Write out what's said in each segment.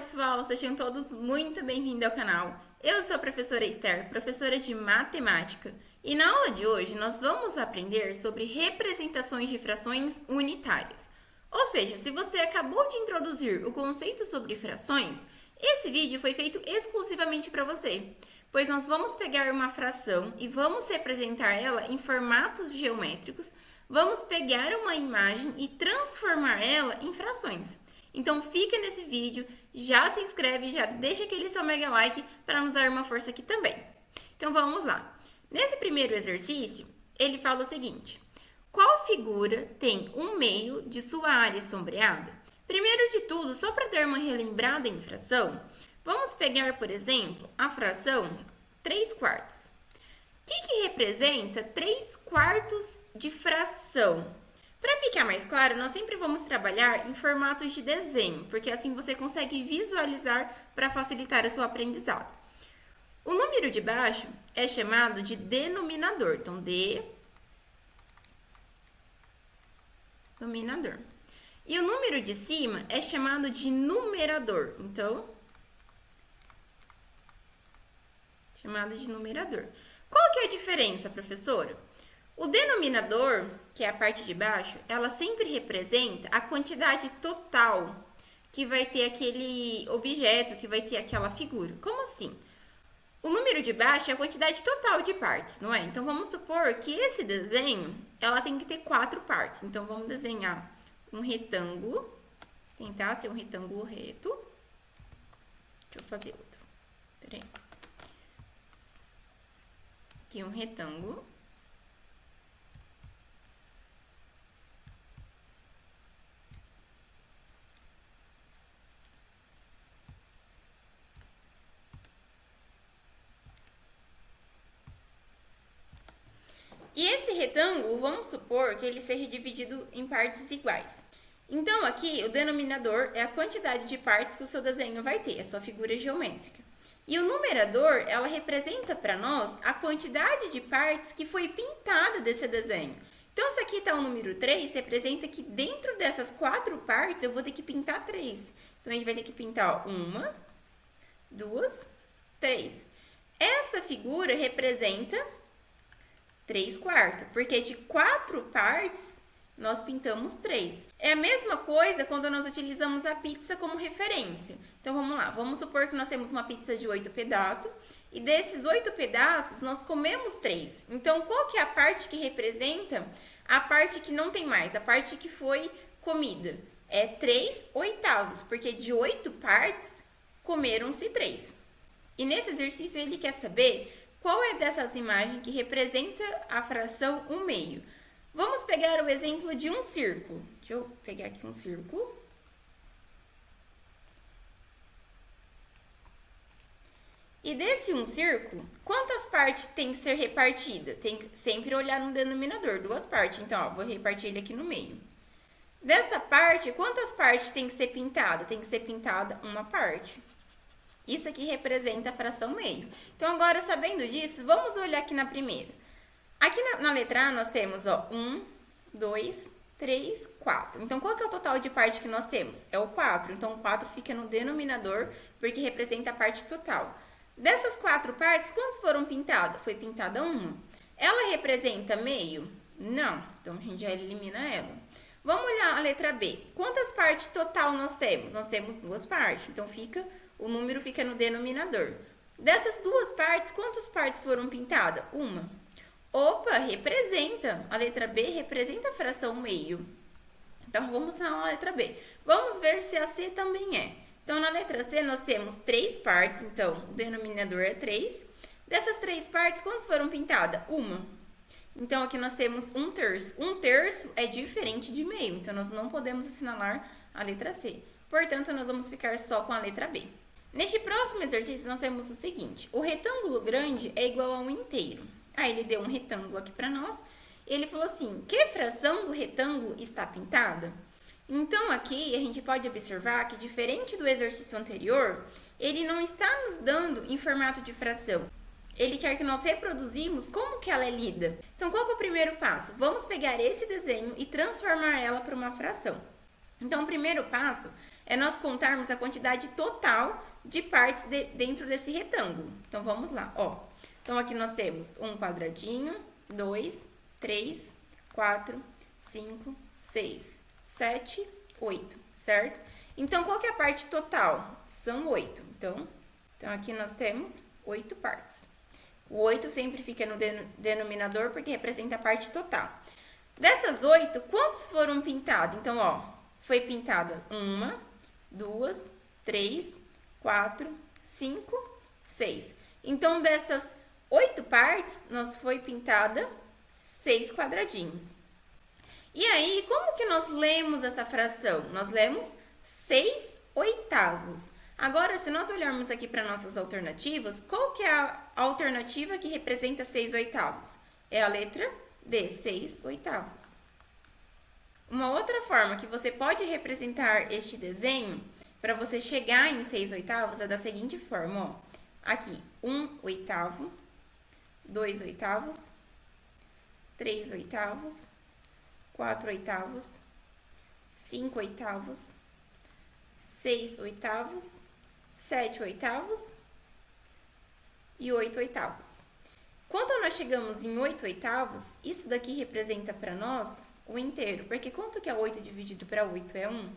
pessoal, sejam todos muito bem-vindos ao canal. Eu sou a professora Esther, professora de matemática, e na aula de hoje nós vamos aprender sobre representações de frações unitárias. Ou seja, se você acabou de introduzir o conceito sobre frações, esse vídeo foi feito exclusivamente para você, pois nós vamos pegar uma fração e vamos representar ela em formatos geométricos, vamos pegar uma imagem e transformar ela em frações. Então fica nesse vídeo, já se inscreve, já deixa aquele seu mega like para nos dar uma força aqui também. Então vamos lá. Nesse primeiro exercício, ele fala o seguinte: qual figura tem um meio de sua área sombreada? Primeiro de tudo, só para dar uma relembrada em fração, vamos pegar, por exemplo, a fração 3/4. O que representa 3/4 de fração? Para ficar mais claro, nós sempre vamos trabalhar em formatos de desenho, porque assim você consegue visualizar para facilitar o seu aprendizado. O número de baixo é chamado de denominador, então denominador. E o número de cima é chamado de numerador, então chamado de numerador. Qual que é a diferença, professora? O denominador, que é a parte de baixo, ela sempre representa a quantidade total que vai ter aquele objeto, que vai ter aquela figura. Como assim? O número de baixo é a quantidade total de partes, não é? Então, vamos supor que esse desenho, ela tem que ter 4 partes. Então, vamos desenhar um retângulo, tentar ser um retângulo reto. Deixa eu fazer outro. Peraí. Aqui um retângulo. E esse retângulo, vamos supor que ele seja dividido em partes iguais. Então, aqui, o denominador é a quantidade de partes que o seu desenho vai ter, a sua figura geométrica. E o numerador, ela representa para nós a quantidade de partes que foi pintada desse desenho. Então, se aqui está o número 3, representa que dentro dessas 4 partes, eu vou ter que pintar 3. Então, a gente vai ter que pintar 1, 2, 3. Essa figura representa 3/4, porque de 4 partes, nós pintamos 3. É a mesma coisa quando nós utilizamos a pizza como referência. Então, vamos lá. Vamos supor que nós temos uma pizza de 8 pedaços, e desses 8 pedaços, nós comemos 3. Então, qual que é a parte que representa a parte que não tem mais, a parte que foi comida? É 3/8, porque de 8 partes, comeram-se 3. E nesse exercício, ele quer saber qual é dessas imagens que representa a fração 1/2? Vamos pegar o exemplo de um círculo. Deixa eu pegar aqui um círculo. E desse um círculo, quantas partes tem que ser repartida? Tem que sempre olhar no denominador, 2 partes. Então, ó, vou repartir ele aqui no meio. Dessa parte, quantas partes tem que ser pintada? Tem que ser pintada uma parte. Isso aqui representa a fração meio. Então, agora, sabendo disso, vamos olhar aqui na primeira. Aqui na letra A, nós temos, ó, 1, 2, 3, 4. Então, qual que é o total de parte que nós temos? É o 4. Então, o 4 fica no denominador, porque representa a parte total. Dessas 4 partes, quantas foram pintadas? Foi pintada uma. Ela representa meio? Não. Então, a gente já elimina ela. Vamos olhar a letra B. Quantas partes total nós temos? Nós temos 2 partes. Então, o número fica no denominador. Dessas 2 partes, quantas partes foram pintadas? Uma. Opa, representa. A letra B representa a fração meio. Então, vamos na letra B. Vamos ver se a C também é. Então, na letra C, nós temos 3 partes. Então, o denominador é 3. Dessas 3 partes, quantas foram pintadas? Uma. Então, aqui nós temos 1/3. 1/3 é diferente de meio. Então, nós não podemos assinalar a letra C. Portanto, nós vamos ficar só com a letra B. Neste próximo exercício, nós temos o seguinte: o retângulo grande é igual a um inteiro. Aí, ele deu um retângulo aqui para nós. Ele falou assim: que fração do retângulo está pintada? Então, aqui, a gente pode observar que, diferente do exercício anterior, ele não está nos dando em formato de fração. Ele quer que nós reproduzimos como que ela é lida. Então, qual que é o primeiro passo? Vamos pegar esse desenho e transformar ela para uma fração. Então, o primeiro passo é nós contarmos a quantidade total de partes dentro desse retângulo. Então, vamos lá, ó. Então, aqui nós temos um quadradinho, 2, 3, 4, 5, 6, 7, 8, certo? Então, qual que é a parte total? São 8. Então aqui nós temos 8 partes. O 8 sempre fica no denominador porque representa a parte total. Dessas 8, quantos foram pintados? Então, ó, foi pintado 1, 2, 3, 4, 5, 6. Então, dessas 8 partes, nós foi pintada 6 quadradinhos. E aí, como que nós lemos essa fração? Nós lemos 6 oitavos. Agora, se nós olharmos aqui para nossas alternativas, qual que é a alternativa que representa 6 oitavos? É a letra D, 6 oitavos. Uma outra forma que você pode representar este desenho, para você chegar em 6 oitavos, é da seguinte forma, ó. Aqui, 1 oitavo, 2 oitavos, 3 oitavos, 4 oitavos, 5 oitavos, 6 oitavos, 7 oitavos e 8 oitavos. Quando nós chegamos em 8 oitavos, isso daqui representa para nós o inteiro. Porque quanto que é 8 dividido para 8? É 1.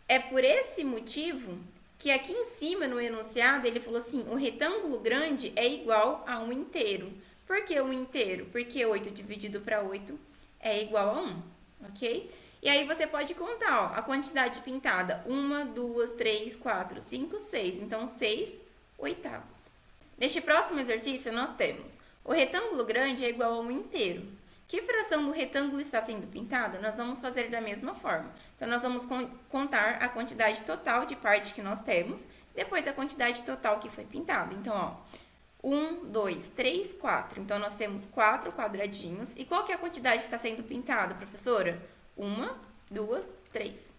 É por esse motivo que aqui em cima no enunciado ele falou assim, o retângulo grande é igual a um inteiro. Por que um inteiro? Porque 8 dividido para 8 é igual a 1, ok? E aí você pode contar, ó, a quantidade pintada, 1, 2, 3, 4, 5, 6. Então, 6 oitavos. Neste próximo exercício, nós temos o retângulo grande é igual a um inteiro. Que fração do retângulo está sendo pintada? Nós vamos fazer da mesma forma. Então, nós vamos contar a quantidade total de parte que nós temos, depois a quantidade total que foi pintada. Então, ó, 1, 2, 3, 4. Então, nós temos 4 quadradinhos. E qual que é a quantidade que está sendo pintada, professora? 1, 2, 3.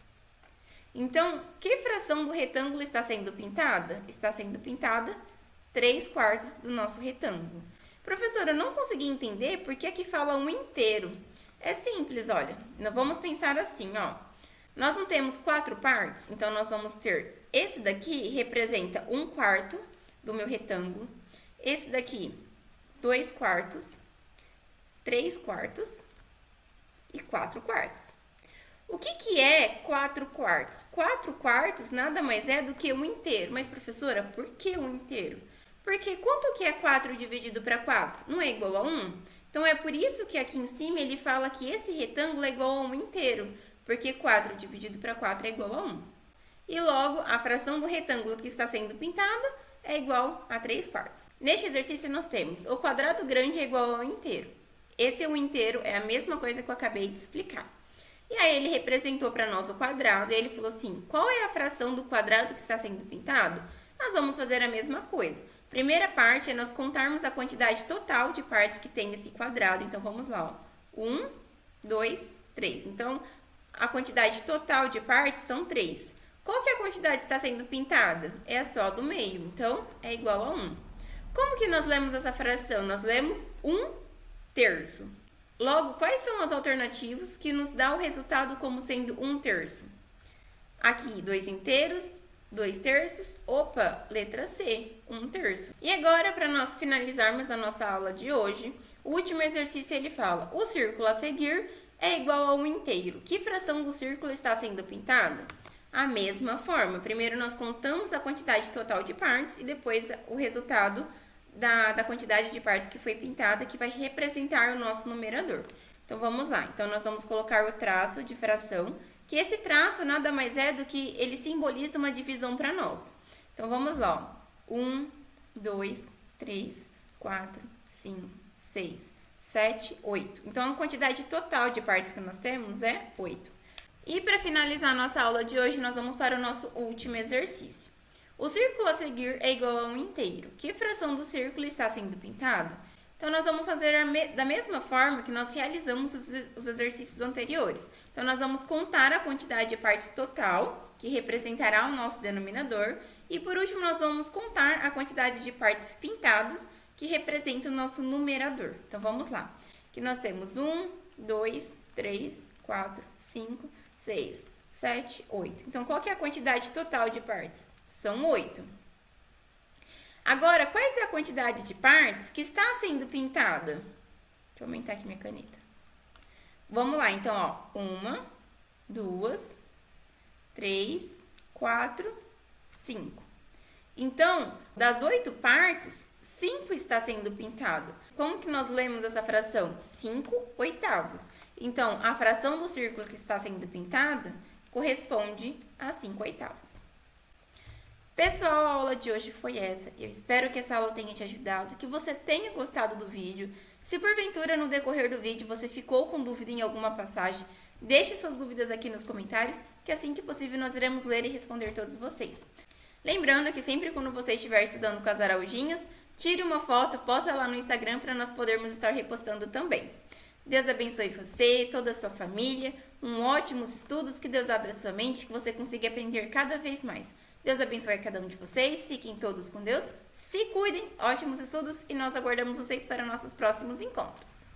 Então, que fração do retângulo está sendo pintada? Está sendo pintada 3 quartos do nosso retângulo. Professora, eu não consegui entender porque aqui fala um inteiro. É simples, olha. Nós vamos pensar assim, ó. Nós não temos 4 partes, então nós vamos ter... Esse daqui representa 1 quarto do meu retângulo. Esse daqui, 2 quartos, 3 quartos e 4 quartos. O que é 4 quartos? 4 quartos nada mais é do que um inteiro. Mas, professora, por que um inteiro? Porque quanto que é 4 dividido para 4? Não é igual a 1? Então, é por isso que aqui em cima ele fala que esse retângulo é igual a um inteiro. Porque 4 dividido para 4 é igual a 1. E logo, a fração do retângulo que está sendo pintada é igual a 3 quartos. Neste exercício, nós temos o quadrado grande é igual ao inteiro. Esse é o inteiro, é a mesma coisa que eu acabei de explicar. E aí, ele representou para nós o quadrado e ele falou assim, qual é a fração do quadrado que está sendo pintado? Nós vamos fazer a mesma coisa. Primeira parte é nós contarmos a quantidade total de partes que tem esse quadrado. Então, vamos lá, ó. 1, 2, 3. Então, a quantidade total de partes são 3. Qual que é a quantidade que está sendo pintada? É só do meio, então, é igual a 1. Como que nós lemos essa fração? Nós lemos 1 terço. Logo, quais são as alternativas que nos dá o resultado como sendo 1 terço? Aqui, 2 inteiros, 2 terços. Opa, letra C, 1 terço. E agora, para nós finalizarmos a nossa aula de hoje, o último exercício ele fala, o círculo a seguir é igual a 1 inteiro. Que fração do círculo está sendo pintada? A mesma forma. Primeiro, nós contamos a quantidade total de partes e depois o resultado da quantidade de partes que foi pintada, que vai representar o nosso numerador. Então, vamos lá. Então, nós vamos colocar o traço de fração, que esse traço nada mais é do que ele simboliza uma divisão para nós. Então, vamos lá. 1, 2, 3, 4, 5, 6, 7, 8. Então, a quantidade total de partes que nós temos é 8. E para finalizar a nossa aula de hoje, nós vamos para o nosso último exercício. O círculo a seguir é igual a 1 inteiro. Que fração do círculo está sendo pintada? Então, nós vamos fazer da mesma forma que nós realizamos os exercícios anteriores. Então, nós vamos contar a quantidade de partes total, que representará o nosso denominador. E, por último, nós vamos contar a quantidade de partes pintadas, que representa o nosso numerador. Então, vamos lá. Aqui nós temos 1, 2, 3, 4, 5, 6, 7, 8. Então, qual que é a quantidade total de partes? São 8. Agora, qual é a quantidade de partes que está sendo pintada? Deixa eu aumentar aqui minha caneta. Vamos lá, então, ó. 1, 2, 3, 4, 5. Então, das 8 partes, 5 está sendo pintado. Como que nós lemos essa fração? 5 oitavos. Então, a fração do círculo que está sendo pintada corresponde a 5 oitavos. Pessoal, a aula de hoje foi essa. Eu espero que essa aula tenha te ajudado, que você tenha gostado do vídeo. Se porventura no decorrer do vídeo você ficou com dúvida em alguma passagem, deixe suas dúvidas aqui nos comentários, que assim que possível nós iremos ler e responder todos vocês. Lembrando que sempre quando você estiver estudando com as araujinhas, tire uma foto, posta lá no Instagram para nós podermos estar repostando também. Deus abençoe você, toda a sua família, ótimos estudos, que Deus abra sua mente, que você consiga aprender cada vez mais. Deus abençoe cada um de vocês, fiquem todos com Deus, se cuidem, ótimos estudos e nós aguardamos vocês para nossos próximos encontros.